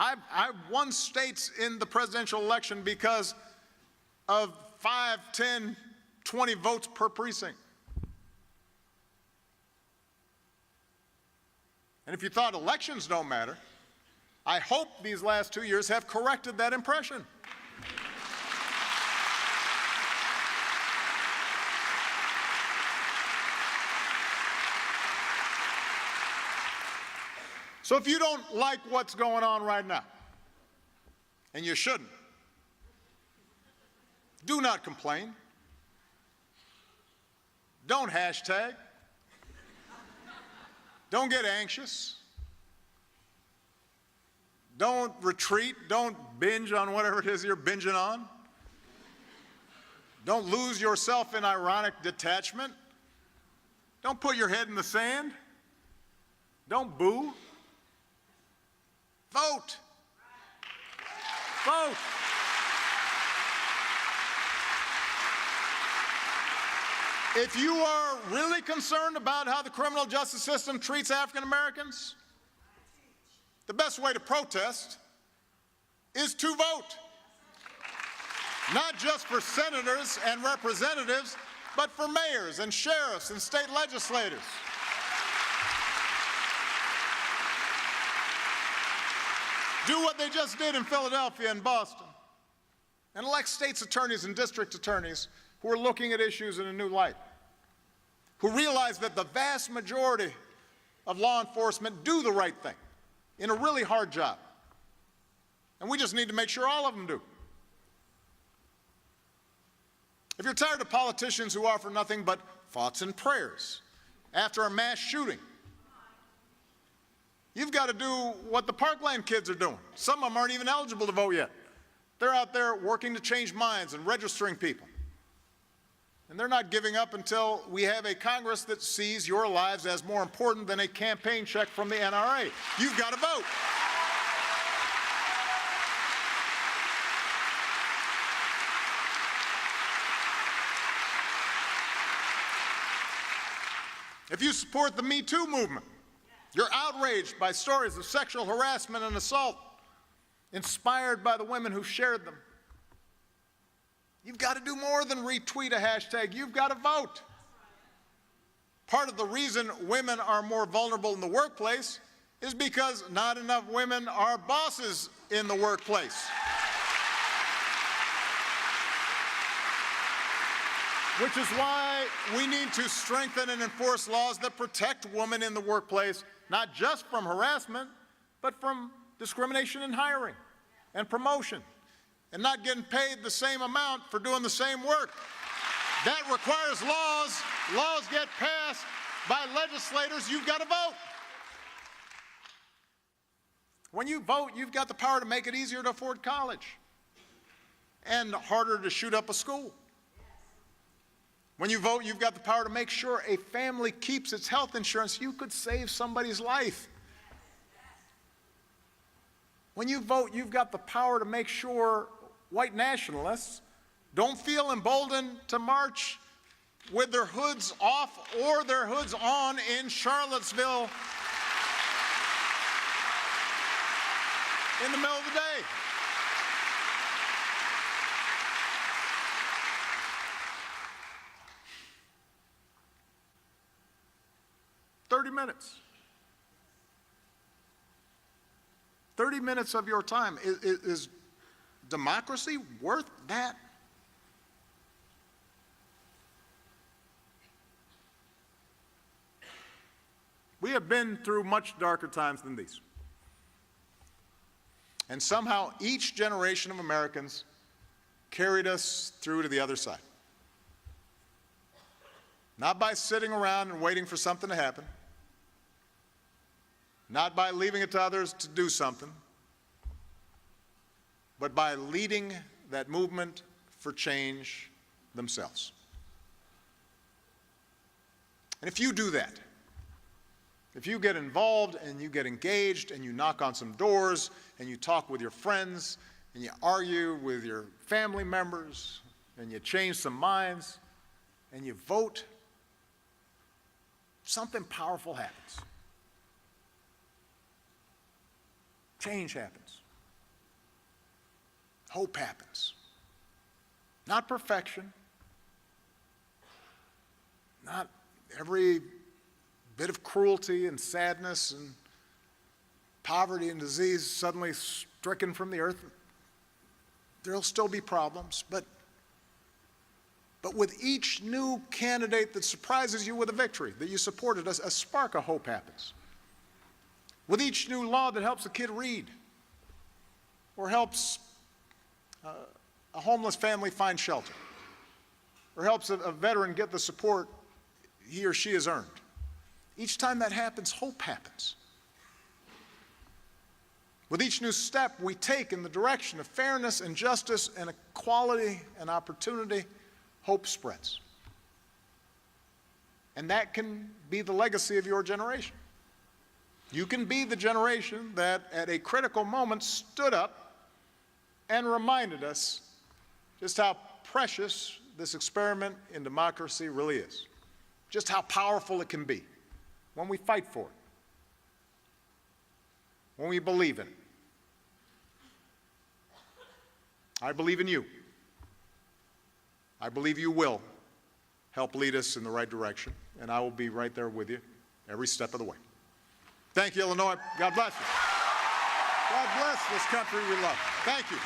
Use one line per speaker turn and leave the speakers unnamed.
I won states in the presidential election because of 5, 10, 20 votes per precinct. And if you thought elections don't matter, I hope these last 2 years have corrected that impression. So if you don't like what's going on right now, and you shouldn't, do not complain. Don't hashtag. Don't get anxious. Don't retreat. Don't binge on whatever it is you're binging on. Don't lose yourself in ironic detachment. Don't put your head in the sand. Don't boo. Vote. Vote. If you are really concerned about how the criminal justice system treats African Americans, the best way to protest is to vote. Not just for senators and representatives, but for mayors and sheriffs and state legislators. Do what they just did in Philadelphia and Boston, and elect state's attorneys and district attorneys who are looking at issues in a new light, who realize that the vast majority of law enforcement do the right thing in a really hard job. And we just need to make sure all of them do. If you're tired of politicians who offer nothing but thoughts and prayers after a mass shooting, you've got to do what the Parkland kids are doing. Some of them aren't even eligible to vote yet. They're out there working to change minds and registering people. And they're not giving up until we have a Congress that sees your lives as more important than a campaign check from the NRA. You've got to vote. If you support the Me Too movement, you're outraged by stories of sexual harassment and assault, inspired by the women who shared them. You've got to do more than retweet a hashtag. You've got to vote. Part of the reason women are more vulnerable in the workplace is because not enough women are bosses in the workplace. Which is why we need to strengthen and enforce laws that protect women in the workplace, not just from harassment, but from discrimination in hiring and promotion, and not getting paid the same amount for doing the same work. That requires laws. Laws get passed by legislators. You've got to vote. When you vote, you've got the power to make it easier to afford college and harder to shoot up a school. When you vote, you've got the power to make sure a family keeps its health insurance. You could save somebody's life. When you vote, you've got the power to make sure white nationalists don't feel emboldened to march with their hoods off or their hoods on in Charlottesville in the middle of the day. Minutes. 30 minutes of your time. Is democracy worth that? We have been through much darker times than these. And somehow each generation of Americans carried us through to the other side. Not by sitting around and waiting for something to happen. Not by leaving it to others to do something, but by leading that movement for change themselves. And if you do that, if you get involved and you get engaged and you knock on some doors and you talk with your friends and you argue with your family members and you change some minds and you vote, something powerful happens. Change happens. hope happens. Not perfection, not every bit of cruelty and sadness and poverty and disease suddenly stricken from the earth. There'll still be problems, but with each new candidate that surprises you with a victory that you supported, a spark of hope happens. With each new law that helps a kid read or helps a homeless family find shelter or helps a veteran get the support he or she has earned. Each time that happens, hope happens. With each new step we take in the direction of fairness and justice and equality and opportunity, hope spreads. And that can be the legacy of your generation. You can be the generation that at a critical moment stood up and reminded us just how precious this experiment in democracy really is, just how powerful it can be when we fight for it, when we believe in it. I believe in you. I believe you will help lead us in the right direction, and I will be right there with you every step of the way. Thank you, Illinois. God bless you. God bless this country we love. Thank you.